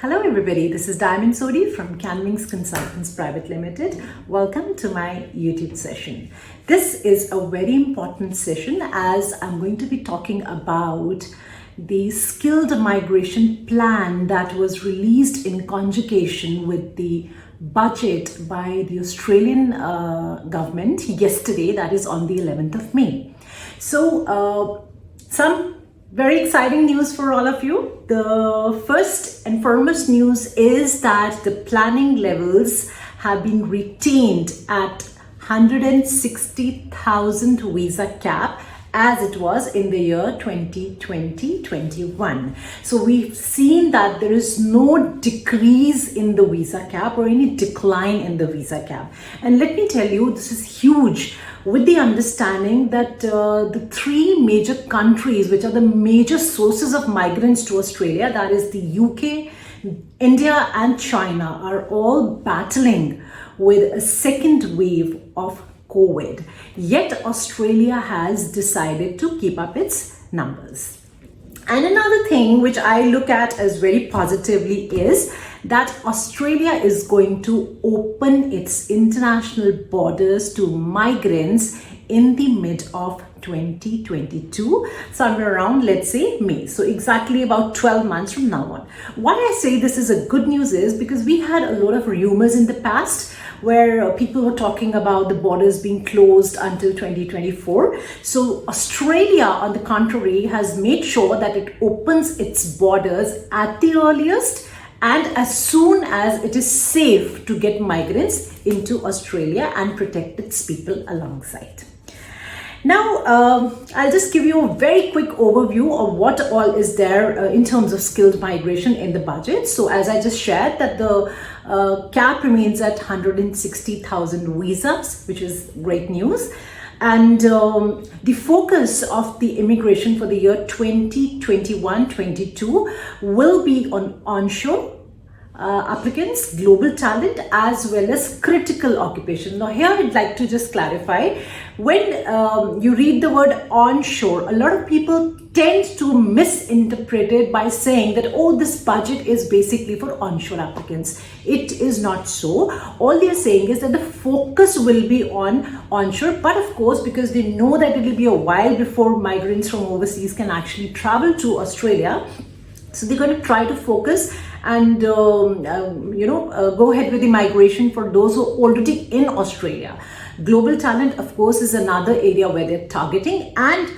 Hello everybody, this is Sodhi from CAAN Wings Consultants Private Limited. Welcome to my YouTube session. This is a very important session as I'm going to be talking about the skilled migration plan that was released in conjugation with the budget by the Australian government yesterday, that is on the 11th of May. So some very exciting news for all of you. The first and foremost news is that the planning levels have been retained at 160,000 visa cap as it was in the year 2020-21. So we've seen that there is no decrease in the visa cap or any decline in the visa cap. And let me tell you, this is huge, with the understanding that the three major countries which are the major sources of migrants to Australia, that is the UK, India and China, are all battling with a second wave of COVID. Yet Australia has decided to keep up its numbers. And another thing which I look at as very positively is that Australia is going to open its international borders to migrants in the mid of 2022, somewhere around, let's say, May. So exactly about 12 months from now on. Why I say this is a good news is because we had a lot of rumors in the past where people were talking about the borders being closed until 2024. So Australia, on the contrary, has made sure that it opens its borders at the earliest and as soon as it is safe to get migrants into Australia and protect its people alongside. Now, I'll just give you a very quick overview of what all is there in terms of skilled migration in the budget. So as I just shared, that the cap remains at 160,000 visas, which is great news. And the focus of the immigration for the year 2021-22 will be on onshore applicants, global talent, as well as critical occupation. Now here I'd like to just clarify, when you read the word onshore, a lot of people tend to misinterpret it by saying that, oh, this budget is basically for onshore applicants. It is not so. All they are saying is that the focus will be on onshore, but of course, because they know that it will be a while before migrants from overseas can actually travel to Australia, so they're going to try to focus and go ahead with the migration for those who are already in Australia. Global talent, of course, is another area where they're targeting, and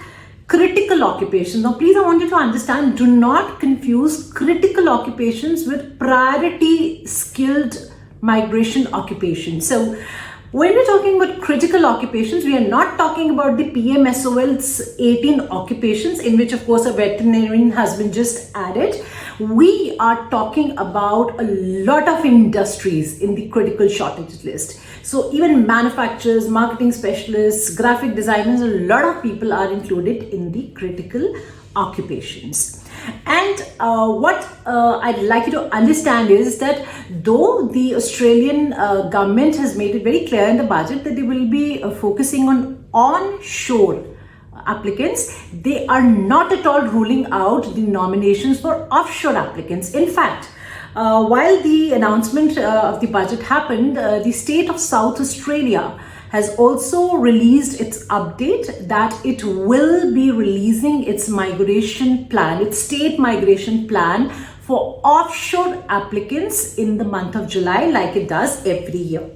critical occupation. Now, please, I want you to understand, do not confuse critical occupations with priority skilled migration occupations. So when we're talking about critical occupations, we are not talking about the PMSOL's 18 occupations, in which, of course, a veterinarian has been just added. We are talking about a lot of industries in the critical shortage list. So even manufacturers, marketing specialists, graphic designers, a lot of people are included in the critical occupations. And what I'd like you to understand is that though the Australian government has made it very clear in the budget that they will be focusing on onshore applicants, they are not at all ruling out the nominations for offshore applicants. In fact, while the announcement of the budget happened, the state of South Australia has also released its update that it will be releasing its migration plan, its state migration plan for offshore applicants in the month of July, like it does every year.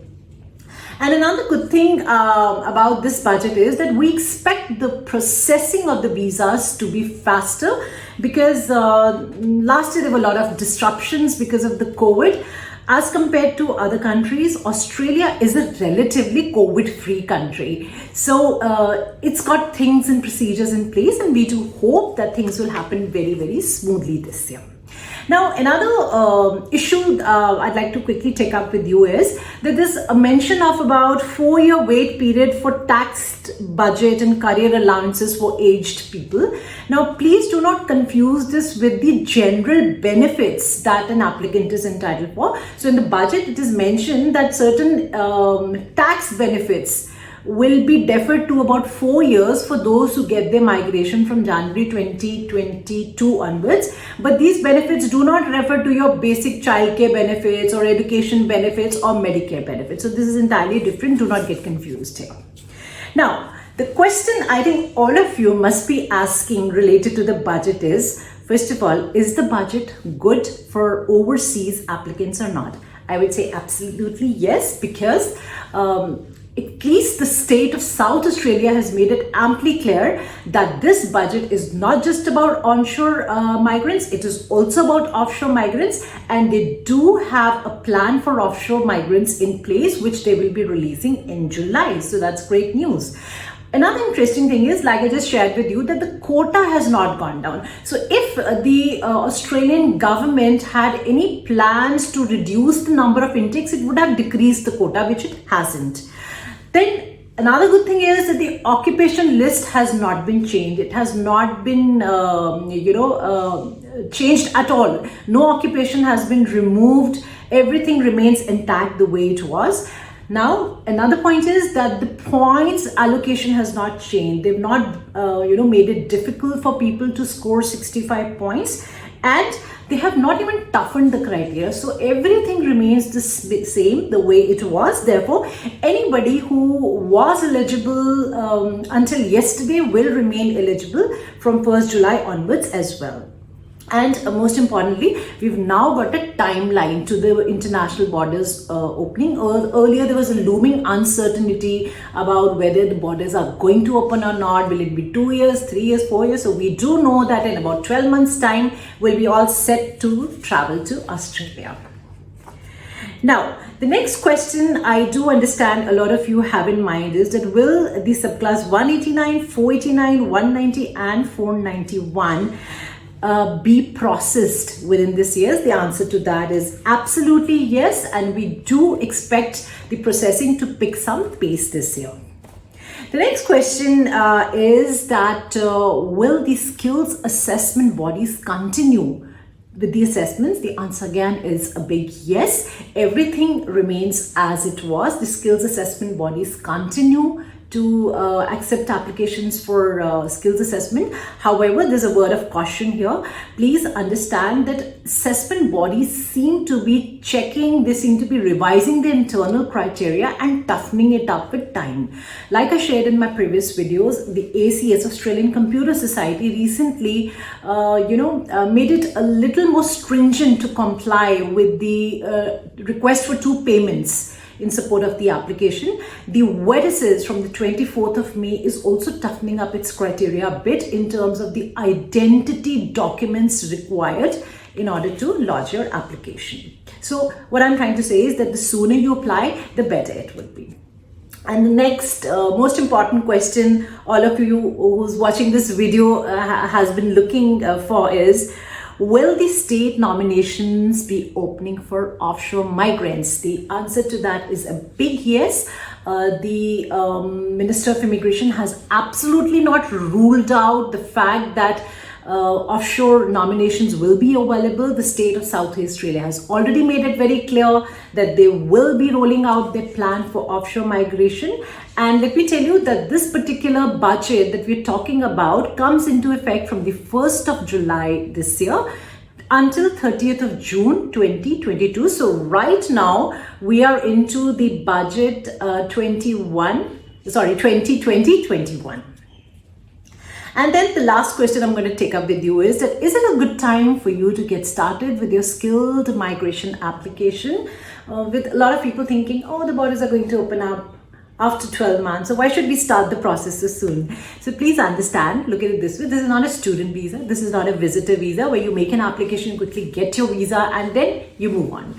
And another good thing about this budget is that we expect the processing of the visas to be faster, because last year there were a lot of disruptions because of the COVID. As compared to other countries, Australia is a relatively COVID-free country. So it's got things and procedures in place, and we do hope that things will happen very, very smoothly this year. Now, another issue I'd like to quickly take up with you is that there's a mention of about 4-year wait period for taxed budget and career allowances for aged people. Now, please do not confuse this with the general benefits that an applicant is entitled for. So in the budget, it is mentioned that certain tax benefits will be deferred to about 4 years for those who get their migration from January 2022 onwards. But these benefits do not refer to your basic childcare benefits or education benefits or Medicare benefits. So this is entirely different. Do not get confused here. Now, the question I think all of you must be asking related to the budget is, first of all, is the budget good for overseas applicants or not? I would say absolutely yes, because at least the state of South Australia has made it amply clear that this budget is not just about onshore migrants, it is also about offshore migrants, and they do have a plan for offshore migrants in place, which they will be releasing in July. So that's great news. Another interesting thing is, like I just shared with you, that the quota has not gone down. So if the Australian government had any plans to reduce the number of intakes, it would have decreased the quota, which it hasn't. Then another good thing is that the occupation list has not been changed. It has not been, changed at all. No occupation has been removed. Everything remains intact the way it was. Now, another point is that the points allocation has not changed. They've not, made it difficult for people to score 65 points, and they have not even toughened the criteria. So everything remains the same the way it was. Therefore, anybody who was eligible until yesterday will remain eligible from 1st July onwards as well. And most importantly, we've now got a timeline to the international borders opening. Earlier, there was a looming uncertainty about whether the borders are going to open or not. Will it be 2 years, 3 years, 4 years? So we do know that in about 12 months' time, we'll be all set to travel to Australia. Now, the next question I do understand a lot of you have in mind is that will the subclass 189, 489, 190 and 491 be processed within this year? The answer to that is absolutely yes, and we do expect the processing to pick some pace this year. The next question is that will the skills assessment bodies continue with the assessments? The answer again is a big yes. Everything remains as it was. The skills assessment bodies continue to accept applications for skills assessment. However, there's a word of caution here. Please understand that assessment bodies seem to be checking, they seem to be revising the internal criteria and toughening it up with time. Like I shared in my previous videos, the ACS, Australian Computer Society, recently made it a little more stringent to comply with the request for 2 payments in support of the application. The WEDSS from the 24th of May is also toughening up its criteria a bit in terms of the identity documents required in order to lodge your application. So what I'm trying to say is that the sooner you apply, the better it will be. And the next most important question all of you who's watching this video has been looking for is, will the state nominations be opening for offshore migrants? The answer to that is a big yes. The Minister of Immigration has absolutely not ruled out the fact that offshore nominations will be available. The state of South Australia has already made it very clear that they will be rolling out their plan for offshore migration. And let me tell you that this particular budget that we're talking about comes into effect from the 1st of July this year until 30th of June 2022. So right now we are into the budget 2020-21. And then the last question I'm going to take up with you is that, is it a good time for you to get started with your skilled migration application? With a lot of people thinking, oh, the borders are going to open up after 12 months, so why should we start the process so soon? So please understand, look at it this way, this is not a student visa, this is not a visitor visa where you make an application, quickly get your visa and then you move on.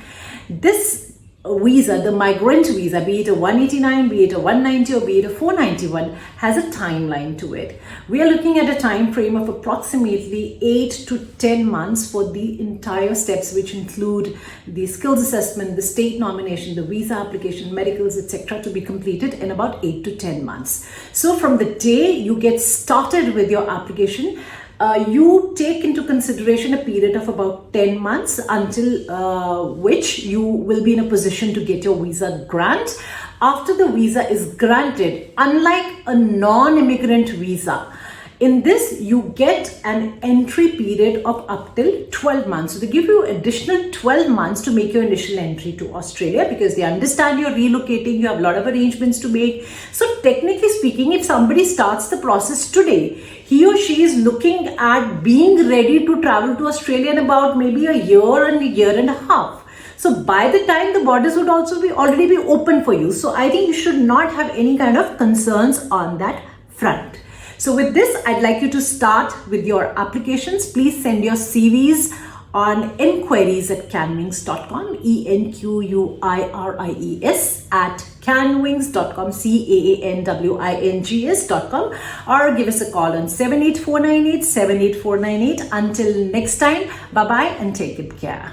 This visa, the migrant visa, be it a 189, be it a 190 or be it a 491, has a timeline to it. We are looking at a time frame of approximately 8 to 10 months for the entire steps, which include the skills assessment, the state nomination, the visa application, medicals, etc., to be completed in about 8 to 10 months. So from the day you get started with your application, you take into consideration a period of about 10 months until which you will be in a position to get your visa grant. after the visa is granted, unlike a non-immigrant visa, in this, you get an entry period of up till 12 months. So they give you additional 12 months to make your initial entry to Australia, because they understand you're relocating, you have a lot of arrangements to make. So technically speaking, if somebody starts the process today, he or she is looking at being ready to travel to Australia in about maybe a year and a half. So by the time, the borders would also already be open for you. So I think you should not have any kind of concerns on that front. So with this, I'd like you to start with your applications. Please send your CVs on enquiries@caanwings.com, ENQUIRIES @caanwings.com, CAANWINGS.com, or give us a call on 78498 78498. Until next time, bye-bye and take good care.